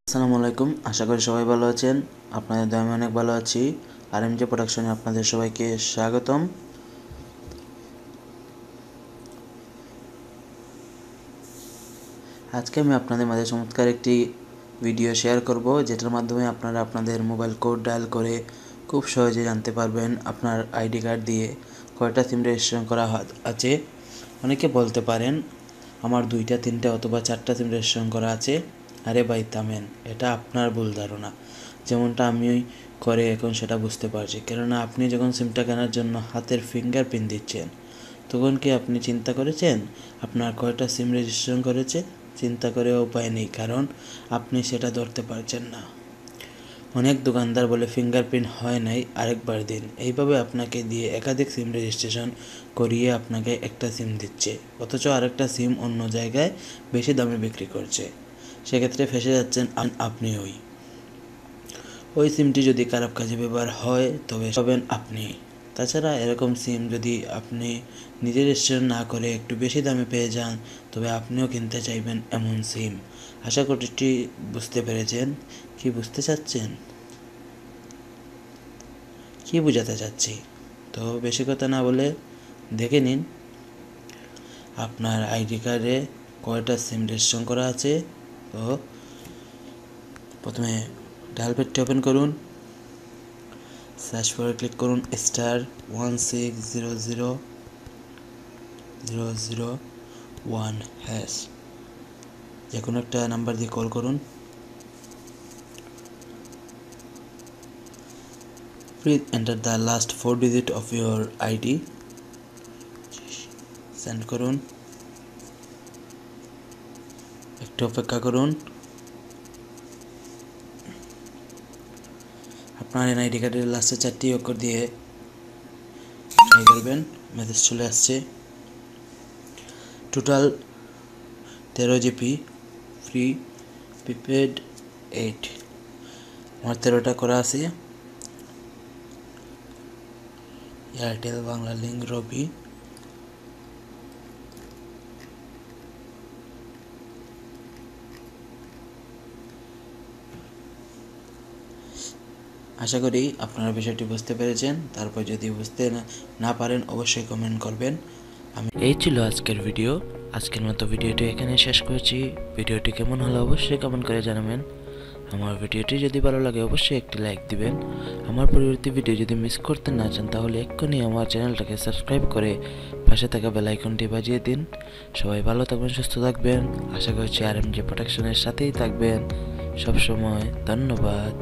আসসালামু আলাইকুম, আশা করি সবাই ভালো আছেন। আপনাদের দয়ায় আমি অনেক ভালো আছি। আরএমজে প্রোডাকশনে আপনাদের সবাইকে স্বাগতম। আজকে আমি আপনাদের মাঝে চমৎকার একটি ভিডিও শেয়ার করব, যেটার মাধ্যমে আপনারা আপনাদের মোবাইল কোড ডায়াল করে খুব সহজে জানতে পারবেন আপনার আইডি কার্ড দিয়ে কয়টা সিম রেজিস্ট্রেশন করা আছে। অনেকে বলতে পারেন আমার 2টা 3টা অথবা 4টা সিম রেজিস্ট্রেশন করা আছে। আরে ভাই থামেন, এটা আপনার ভুল ধারণা। যেমনটা আমি করে এখন সেটা বুঝতে পারছি, কেননা আপনি যখন সিমটা কেনার জন্য হাতের ফিঙ্গারপ্রিন্ট দিচ্ছেন, তখন কি আপনি চিন্তা করেছেন আপনার কয়টা সিম রেজিস্ট্রেশন করেছে? চিন্তা করে উপায় নেই, কারণ আপনি সেটা ধরতে পারছেন না। অনেক দোকানদার বলে ফিঙ্গারপ্রিন্ট হয় নাই, আরেকবার দিন। এইভাবে আপনাকে দিয়ে একাধিক সিম রেজিস্ট্রেশন করিয়ে আপনাকে একটা সিম দিচ্ছে, অথচ আরেকটা সিম অন্য জায়গায় বেশি দামে বিক্রি করছে। সেক্ষেত্রে ফেঁসে যাচ্ছেন আপনি। ওই সিমটি যদি খারাপ কাজে ব্যবহার হয় তবে হবেন আপনি। তাছাড়া এরকম সিম যদি আপনি নিজে রেজিস্ট্রেশন না করে একটু বেশি দামে পেয়ে যান, তবে আপনিও কিনতে চাইবেন এমন সিম। আশা করি বুঝতে পেরেছেন। কি বুঝতে চাচ্ছেন, কি বোঝাতে চাচ্ছি? তো বেশি কথা না বলে দেখে নিন আপনার আইডি কার্ডে কয়টা সিম রেজিস্ট্রেশন করা আছে। তো প্রথমে ডায়াল প্যাডটি ওপেন করুন, সার্চ বারে ক্লিক করুন *1600001#। যে কোনো একটা নাম্বার দিয়ে কল করুন। Please enter the last 4 digit of your ID. Send করুন। একটু অপেক্ষা করুন। আপনার এনআইডি কার্ডের লাস্টের 4টি অক্ষর দিয়ে ট্রাই করবেন। মেসেজ চলে আসছে। Total 13 GB free prepaid 8। আমার 13টা করা আছে। এয়ারটেল বাংলা লিঙ্ক রবি। আশা করি আপনারা বিষয়টি বুঝতে পেরেছেন। তারপর যদি বুঝতে না পারেন অবশ্যই কমেন্ট করবেন। এই ছিল আজকের ভিডিও। আজকের মতো ভিডিওটি এখানে শেষ করছি। ভিডিওটি কেমন হলো অবশ্যই কমেন্ট করে জানাবেন। আমার ভিডিওটি যদি ভালো লাগে অবশ্যই একটি লাইক দিবেন। আমার পরবর্তী ভিডিও যদি মিস করতে না চান তাহলে এক্ষুনি আমার চ্যানেলটাকে সাবস্ক্রাইব করে পাশে থাকা বেল আইকনটি বাজিয়ে দিন। সবাই ভালো থাকবেন, সুস্থ থাকবেন। আশা করছি আরএমজে প্রোডাকশনের সাথেই থাকবেন সবসময়। ধন্যবাদ।